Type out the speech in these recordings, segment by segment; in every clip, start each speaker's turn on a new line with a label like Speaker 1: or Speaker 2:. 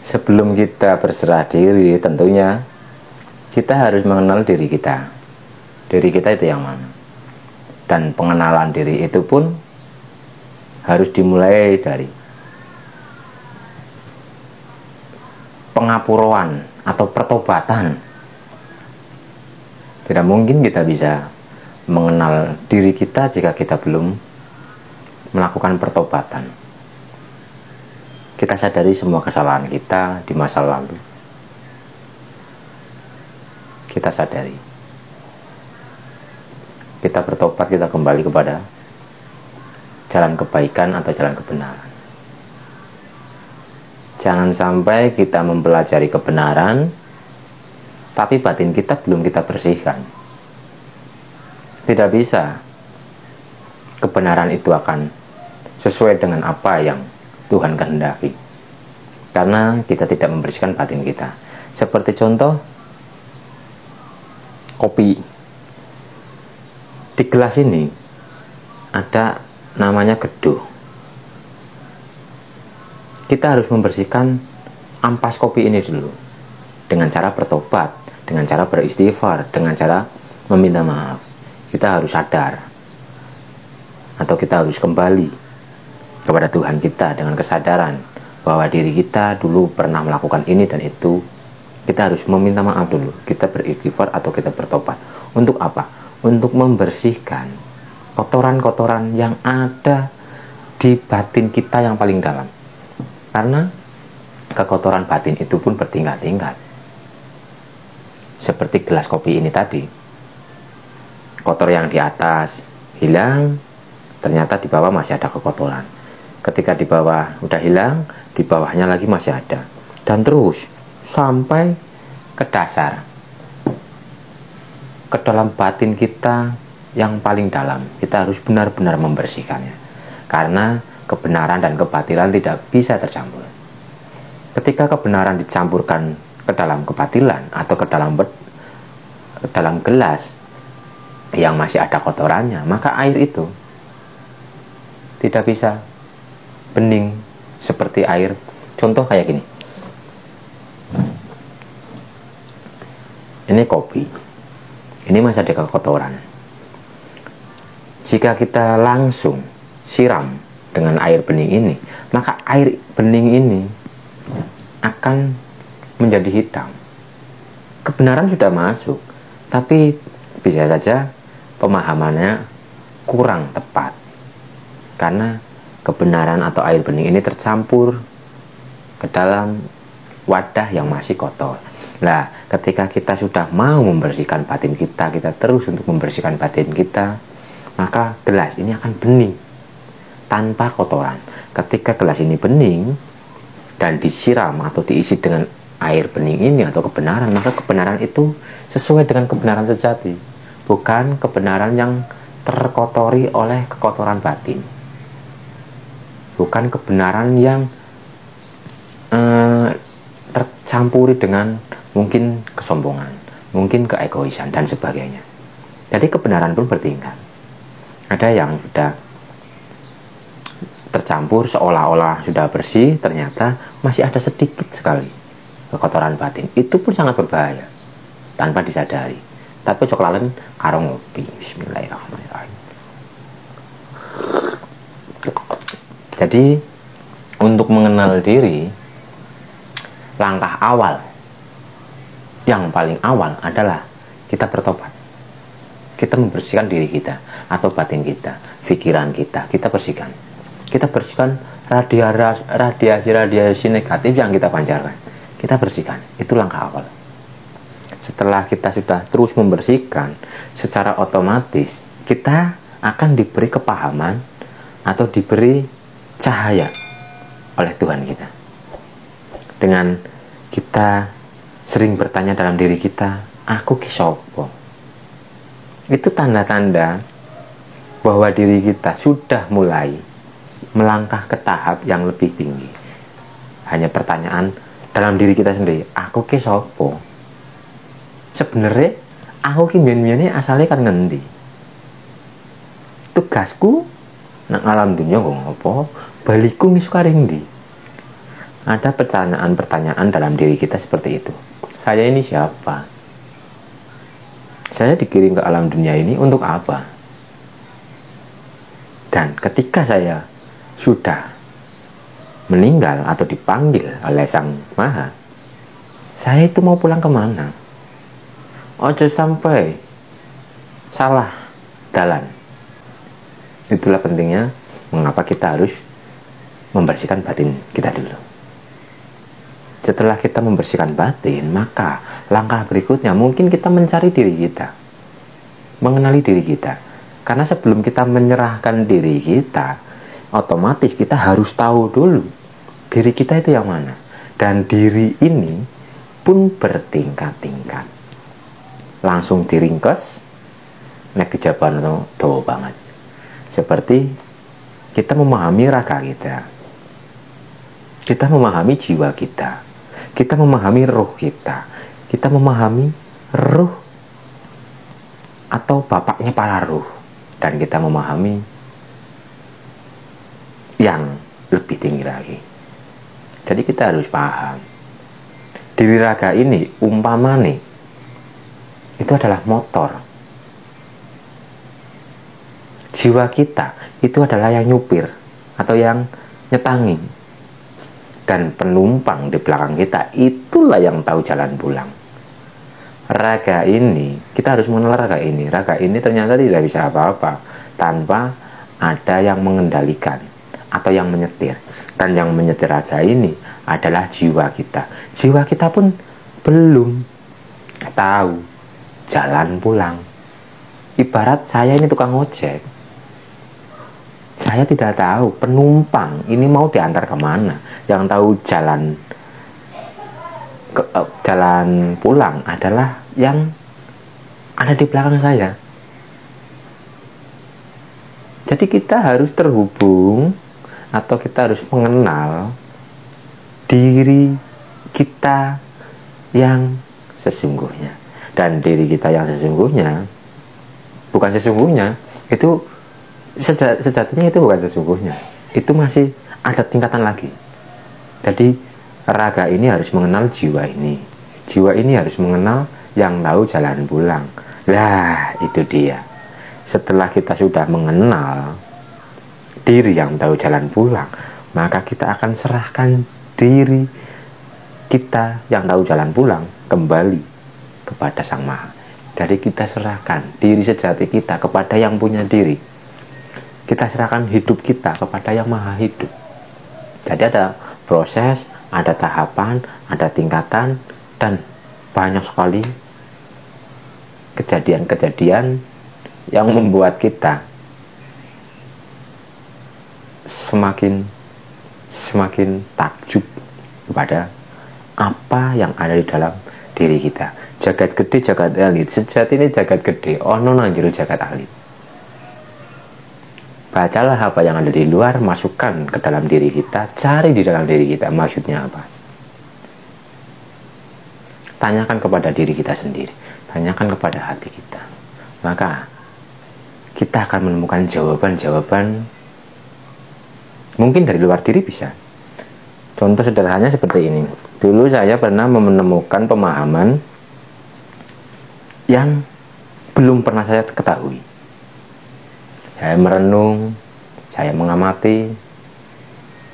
Speaker 1: Sebelum kita berserah diri, tentunya kita harus mengenal diri kita. Diri kita itu yang mana? Dan pengenalan diri itu pun harus dimulai dari pengapuroan atau pertobatan. Tidak mungkin kita bisa mengenal diri kita jika kita belum melakukan pertobatan. Kita sadari semua kesalahan kita di masa lalu. Kita sadari. Kita bertobat, kita kembali kepada jalan kebaikan atau jalan kebenaran. Jangan sampai kita mempelajari kebenaran, tapi batin kita belum kita bersihkan. Tidak bisa. Kebenaran itu akan sesuai dengan apa yang Tuhan kehendaki, karena kita tidak membersihkan batin kita. Seperti contoh kopi. Di gelas ini ada namanya geduh. Kita harus membersihkan ampas kopi ini dulu dengan cara bertobat, dengan cara beristighfar, dengan cara meminta maaf. Kita harus sadar, atau kita harus kembali kepada Tuhan kita dengan kesadaran bahwa diri kita dulu pernah melakukan ini dan itu. Kita harus meminta maaf dulu, kita beristighfar atau kita bertobat. Untuk apa? Untuk membersihkan kotoran-kotoran yang ada di batin kita yang paling dalam. Karena kekotoran batin itu pun bertingkat-tingkat. Seperti gelas kopi ini tadi, kotor yang di atas hilang, ternyata di bawah masih ada kekotoran. Ketika di bawah udah hilang, di bawahnya lagi masih ada. Dan terus sampai ke dasar, ke dalam batin kita yang paling dalam. Kita harus benar-benar membersihkannya, karena kebenaran dan kebatilan tidak bisa tercampur. Ketika kebenaran dicampurkan ke dalam kebatilan atau ke dalam gelas yang masih ada kotorannya, maka air itu tidak bisa bening seperti air. Contoh kayak gini, ini kopi, ini masih ada kotoran. Jika kita langsung siram dengan air bening ini, maka air bening ini akan menjadi hitam. Kebenaran sudah masuk, tapi bisa saja pemahamannya kurang tepat, karena kebenaran atau air bening ini tercampur ke dalam wadah yang masih kotor. Nah, ketika kita sudah mau membersihkan batin kita, kita terus untuk membersihkan batin kita, maka gelas ini akan bening tanpa kotoran. Ketika gelas ini bening dan disiram atau diisi dengan air bening ini atau kebenaran, maka kebenaran itu sesuai dengan kebenaran sejati, bukan kebenaran yang terkotori oleh kekotoran batin. Bukan kebenaran yang tercampuri dengan mungkin kesombongan, mungkin keegoisan dan sebagainya. Jadi kebenaran pun bertingkat. Ada yang sudah tercampur seolah-olah sudah bersih, ternyata masih ada sedikit sekali kekotoran batin. Itu pun sangat berbahaya tanpa disadari. Tapi coklalen karo ngopi. Bismillahirrahmanirrahim. Jadi untuk mengenal diri, langkah awal yang paling awal adalah kita bertobat. Kita membersihkan diri kita atau batin kita, pikiran kita, kita bersihkan. Kita bersihkan radiasi negatif yang kita pancarkan. Kita bersihkan, itu langkah awal. Setelah kita sudah terus membersihkan, secara otomatis kita akan diberi kepahaman atau diberi cahaya oleh Tuhan kita. Dengan kita sering bertanya dalam diri kita, aku ki sopo? Itu tanda-tanda bahwa diri kita sudah mulai melangkah ke tahap yang lebih tinggi. Hanya pertanyaan dalam diri kita sendiri, aku ki sopo? Sebenarnya aku ki mbiyen-mbiyene asale kan ngendi? Tugasku nang alam dunia kok ngopo? Baliku ngisuk kare ndi? Ada pertanyaan-pertanyaan dalam diri kita seperti itu. Saya ini siapa? Saya dikirim ke alam dunia ini untuk apa? Dan ketika saya sudah meninggal atau dipanggil oleh Sang Maha, saya itu mau pulang kemana? Ojo sampai salah jalan. Itulah pentingnya mengapa kita harus membersihkan batin kita dulu. Setelah kita membersihkan batin, maka langkah berikutnya mungkin kita mencari diri kita, mengenali diri kita. Karena sebelum kita menyerahkan diri kita, otomatis kita harus tahu dulu diri kita itu yang mana. Dan diri ini pun bertingkat-tingkat. Langsung diringkes, nek dijaban dawa banget. Seperti kita memahami raga kita, kita memahami jiwa kita, kita memahami roh kita, kita memahami roh atau bapaknya para roh, dan kita memahami yang lebih tinggi lagi. Jadi kita harus paham diri raga ini umpamane itu adalah motor, jiwa kita itu adalah yang nyupir atau yang nyetangi, dan penumpang di belakang kita itulah yang tahu jalan pulang. Raga ini, kita harus mengenal raga ini. Raga ini ternyata tidak bisa apa-apa tanpa ada yang mengendalikan atau yang menyetir. Dan yang menyetir raga ini adalah jiwa kita. Jiwa kita pun belum tahu jalan pulang. Ibarat saya ini tukang ojek, saya tidak tahu penumpang ini mau diantar kemana. Yang tahu jalan pulang adalah yang ada di belakang saya. Jadi kita harus terhubung atau kita harus mengenal diri kita yang sesungguhnya. Dan diri kita yang sesungguhnya bukan sesungguhnya, itu sejatinya itu bukan sesungguhnya, itu masih ada tingkatan lagi. Jadi raga ini harus mengenal jiwa ini, jiwa ini harus mengenal yang tahu jalan pulang. Lah itu dia. Setelah kita sudah mengenal diri yang tahu jalan pulang, maka kita akan serahkan diri kita yang tahu jalan pulang kembali kepada Sang Maha. Jadi kita serahkan diri sejati kita kepada yang punya diri. Kita serahkan hidup kita kepada yang maha hidup. Jadi ada proses, ada tahapan, ada tingkatan, dan banyak sekali kejadian-kejadian yang membuat kita semakin takjub kepada apa yang ada di dalam diri kita. Jagat gede, jagat elit. Sejati ini jagat gede, ono nang jero jagat elit. Bacalah apa yang ada di luar, masukkan ke dalam diri kita, cari di dalam diri kita maksudnya apa. Tanyakan kepada diri kita sendiri, tanyakan kepada hati kita. Maka kita akan menemukan jawaban-jawaban mungkin dari luar diri bisa. Contoh sederhananya seperti ini. Dulu saya pernah menemukan pemahaman yang belum pernah saya ketahui. Saya merenung, saya mengamati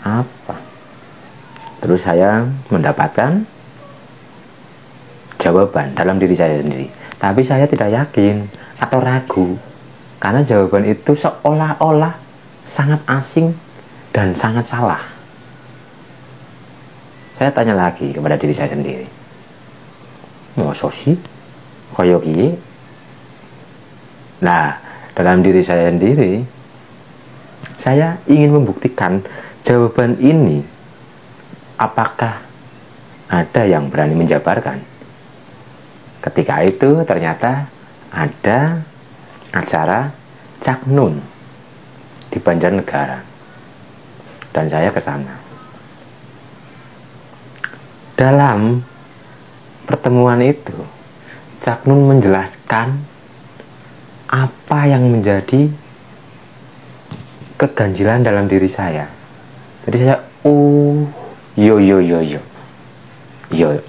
Speaker 1: apa. Terus saya mendapatkan jawaban dalam diri saya sendiri. Tapi saya tidak yakin atau ragu, karena jawaban itu seolah-olah sangat asing dan sangat salah. Saya tanya lagi kepada diri saya sendiri. Masa sih? Kaya kiye? Nah, dalam diri saya sendiri, saya ingin membuktikan jawaban ini. Apakah ada yang berani menjabarkan? Ketika itu ternyata ada acara Cak Nun di Banjarnegara, dan saya ke sana. Dalam pertemuan itu, Cak Nun menjelaskan apa yang menjadi keganjilan dalam diri saya. Jadi saya, Yo yo yo yo. Yo.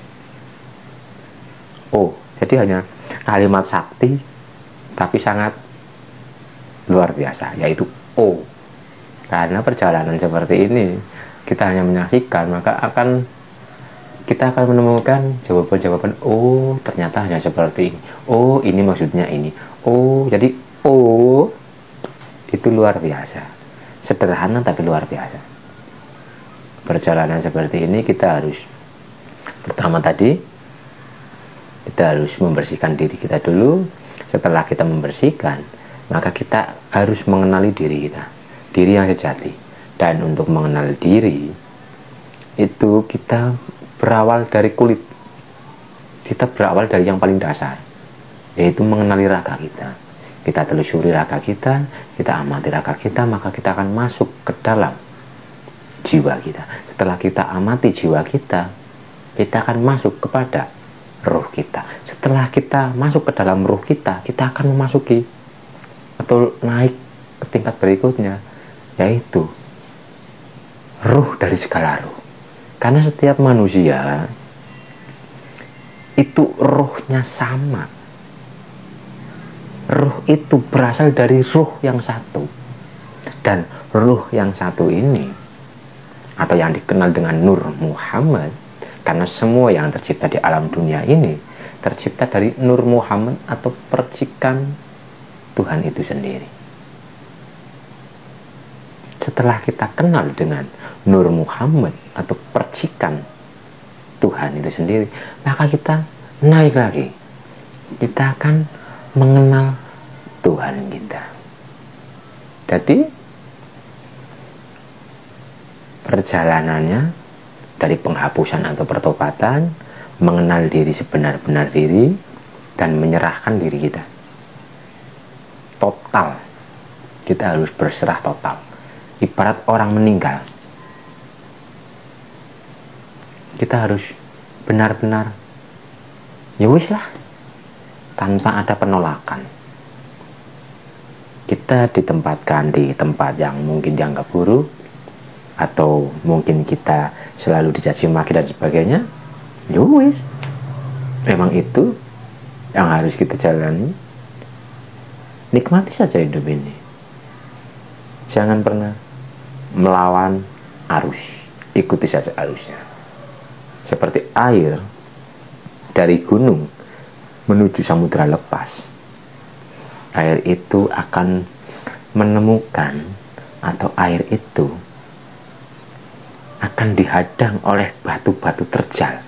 Speaker 1: Oh, jadi hanya kalimat sakti tapi sangat luar biasa, yaitu oh. Karena perjalanan seperti ini kita hanya menyaksikan, maka kita akan menemukan jawaban-jawaban. Oh, ternyata hanya seperti ini. Oh, ini maksudnya ini. Oh, jadi oh itu luar biasa. Sederhana tapi luar biasa. Perjalanan seperti ini kita harus, pertama tadi kita harus membersihkan diri kita dulu. Setelah kita membersihkan, maka kita harus mengenali diri kita, diri yang sejati. Dan untuk mengenal diri itu kita berawal dari kulit. Kita berawal dari yang paling dasar, yaitu mengenali raga kita. Kita telusuri raga kita, kita amati raga kita, maka kita akan masuk ke dalam jiwa kita. Setelah kita amati jiwa kita, kita akan masuk kepada roh kita. Setelah kita masuk ke dalam roh kita, kita akan memasuki atau naik ke tingkat berikutnya, yaitu roh dari segala roh. Karena setiap manusia itu rohnya sama. Roh itu berasal dari roh yang satu. Dan roh yang satu ini, atau yang dikenal dengan Nur Muhammad, karena semua yang tercipta di alam dunia ini tercipta dari Nur Muhammad atau percikan Tuhan itu sendiri. Setelah kita kenal dengan Nur Muhammad atau percikan Tuhan itu sendiri, maka kita naik lagi. Kita akan mengenal Tuhan kita. Jadi perjalanannya dari penghapusan atau pertobatan, mengenal diri sebenar-benar diri, dan menyerahkan diri kita total. Kita harus berserah total. Ibarat orang meninggal, kita harus benar-benar ya wis lah, tanpa ada penolakan. Kita ditempatkan di tempat yang mungkin dianggap buruk, atau mungkin kita selalu dicaci maki dan sebagainya, ya wis, memang itu yang harus kita jalani. Nikmati saja hidup ini. Jangan pernah melawan arus, ikuti saja arusnya. Seperti air dari gunung menuju samudra lepas, air itu akan menemukan, atau air itu akan dihadang oleh batu-batu terjal,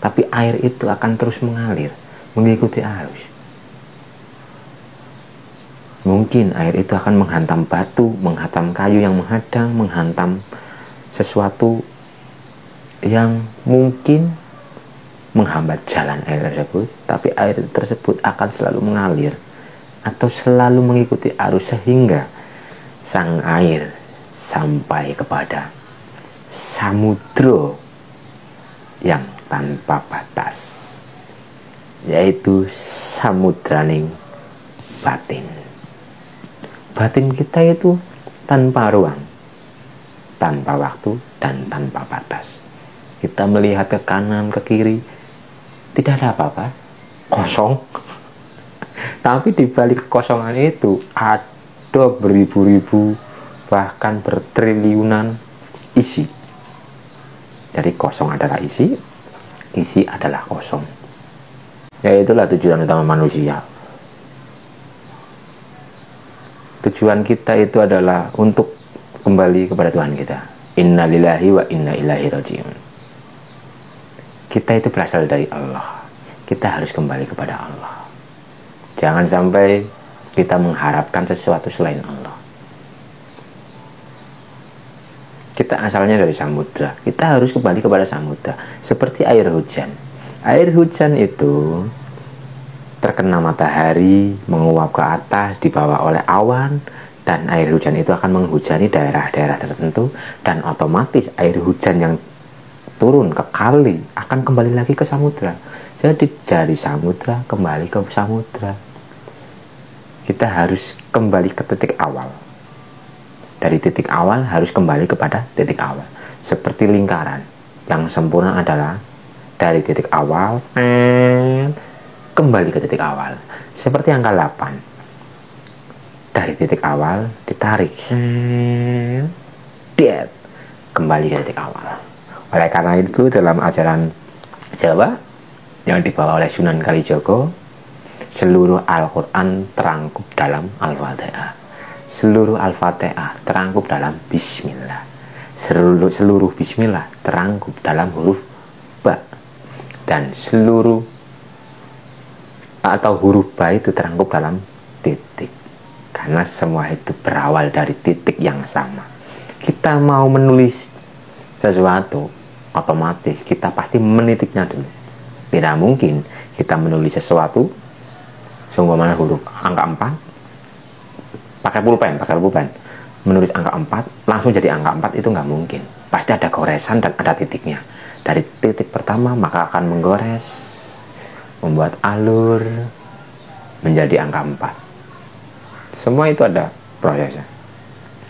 Speaker 1: tapi air itu akan terus mengalir mengikuti arus. Mungkin air itu akan menghantam batu, menghantam kayu yang menghadang, menghantam sesuatu yang mungkin menghambat jalan air tersebut, tapi air tersebut akan selalu mengalir atau selalu mengikuti arus sehingga sang air sampai kepada samudra yang tanpa batas, yaitu samudraning batin. Batin kita itu tanpa ruang, tanpa waktu, dan tanpa batas. Kita melihat ke kanan, ke kiri, tidak ada apa-apa, kosong. Tapi di balik kekosongan itu ada beribu-ribu, bahkan bertriliunan isi. Jadi kosong adalah isi, isi adalah kosong. Ya itulah tujuan utama manusia. Tujuan kita itu adalah untuk kembali kepada Tuhan kita. Inna lillahi wa inna ilaihi raji'un. Kita itu berasal dari Allah. Kita harus kembali kepada Allah. Jangan sampai kita mengharapkan sesuatu selain Allah. Kita asalnya dari samudra. Kita harus kembali kepada samudra. Seperti air hujan. Air hujan itu terkena matahari, menguap ke atas, dibawa oleh awan, dan air hujan itu akan menghujani daerah-daerah tertentu, dan otomatis air hujan yang turun ke kali akan kembali lagi ke samudra. Jadi dari samudra kembali ke samudra. Kita harus kembali ke titik awal. Dari titik awal harus kembali kepada titik awal. Seperti lingkaran. Yang sempurna adalah dari titik awal kembali ke titik awal. Seperti angka 8. Dari titik awal ditarik, kembali ke titik awal. Oleh karena itu dalam ajaran Jawa yang dibawa oleh Sunan Kalijogo, seluruh Al-Quran terangkup dalam Al-Fatihah. Seluruh Al-Fatihah terangkup dalam Bismillah. Seluruh Bismillah terangkup dalam huruf Ba. Dan seluruh atau huruf Ba itu terangkup dalam titik. Karena semua itu berawal dari titik yang sama. Kita mau menulis sesuatu, otomatis kita pasti menitiknya dulu. Tidak mungkin kita menulis sesuatu seumpamanya huruf angka 4 pakai pulpen menulis angka 4 langsung jadi angka 4, itu nggak mungkin. Pasti ada goresan dan ada titiknya. Dari titik pertama maka akan menggores, membuat alur menjadi angka 4. Semua itu ada prosesnya.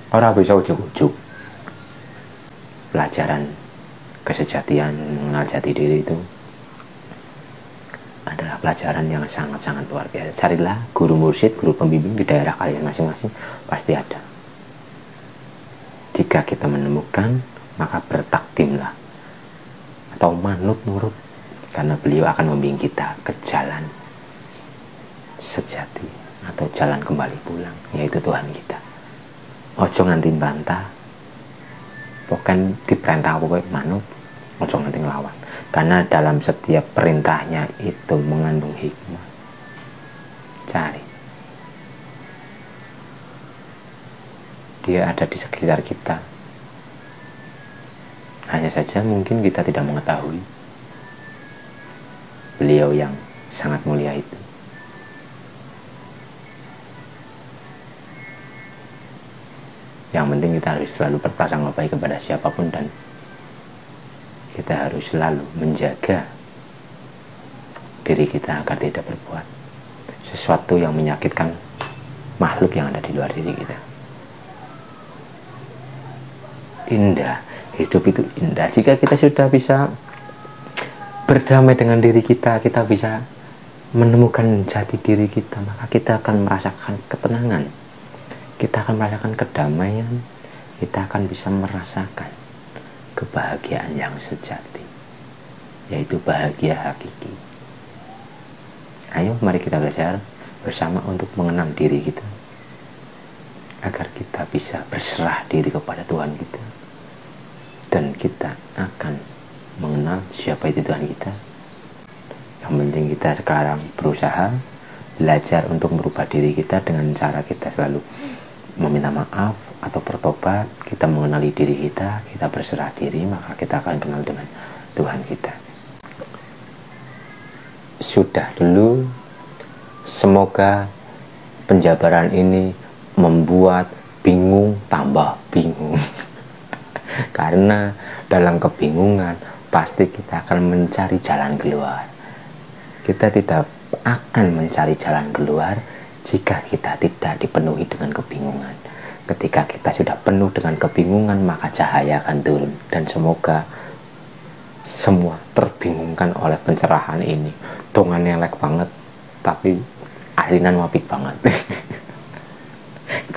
Speaker 1: Orang bisa ujuk-ujuk. Pelajaran kesejatian, mengenal jati diri itu adalah pelajaran yang sangat-sangat luar biasa. Carilah guru mursyid, guru pembimbing di daerah kalian masing-masing, pasti ada. Jika kita menemukan, maka bertakdimlah atau manut nurut, karena beliau akan membimbing kita ke jalan sejati atau jalan kembali pulang, yaitu Tuhan kita. Ojo nganti bantah, pokoknya diperintah apa manut, ojo nganti ngelawan. Karena dalam setiap perintahnya itu mengandung hikmah. Cari. Dia ada di sekitar kita. Hanya saja mungkin kita tidak mengetahui beliau yang sangat mulia itu. Yang penting kita harus selalu berprasangka baik kepada siapapun, dan kita harus selalu menjaga diri kita agar tidak berbuat sesuatu yang menyakitkan makhluk yang ada di luar diri kita. Indah, hidup itu indah. Jika kita sudah bisa berdamai dengan diri kita, kita bisa menemukan jati diri kita, maka kita akan merasakan ketenangan, kita akan merasakan kedamaian, kita akan bisa merasakan kebahagiaan yang sejati, yaitu bahagia hakiki. Ayo mari kita belajar bersama untuk mengenal diri kita, agar kita bisa berserah diri kepada Tuhan kita, dan kita akan mengenal siapa itu Tuhan kita. Yang penting kita sekarang berusaha belajar untuk merubah diri kita dengan cara kita selalu meminta maaf atau bertobat. Kita mengenali diri kita, kita berserah diri, maka kita akan kenal dengan Tuhan kita. Sudah dulu, semoga penjabaran ini membuat bingung tambah bingung. Karena dalam kebingungan pasti kita akan mencari jalan keluar. Kita tidak akan mencari jalan keluar jika kita tidak dipenuhi dengan kebingungan. Ketika kita sudah penuh dengan kebingungan, maka cahaya akan turun. Dan semoga semua terbingungkan oleh pencerahan ini. Dongannya elek banget, tapi ahlinan wapik banget.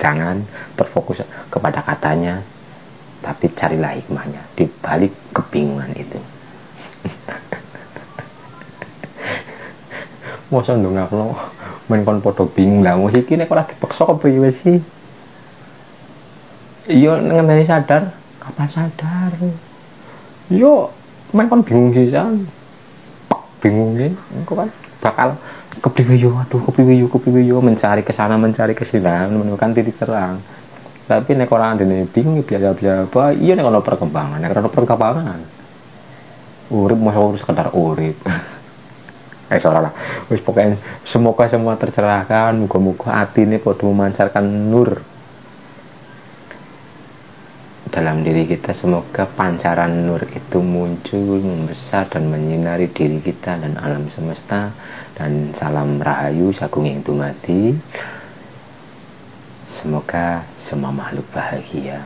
Speaker 1: Jangan terfokus kepada katanya, tapi carilah hikmahnya di balik kebingungan itu. Masa ndongakno men kon padha bingung lah, musik ini kok lagi dipaksa apa ya sih? Iya ngenteni sadar, kapan sadar? Yo men kon bingung pisan. Bingung ki, engko kan bakal kepriwe yo mencari ke sana mencari ke sini menemukan titik terang. Tapi nek ora ndene bingung biasa-biasa apa, iya nek ono perkembangan, nek ono perkembangan. Urip mosok sekedar urip. Salah lah. Wis pokoknya semoga semua tercerahkan, muga-muga atine padha memancarkan nur dalam diri kita. Semoga pancaran nur itu muncul, membesar dan menyinari diri kita dan alam semesta. Dan salam rahayu sagung ing dumadi. Semoga semua makhluk bahagia.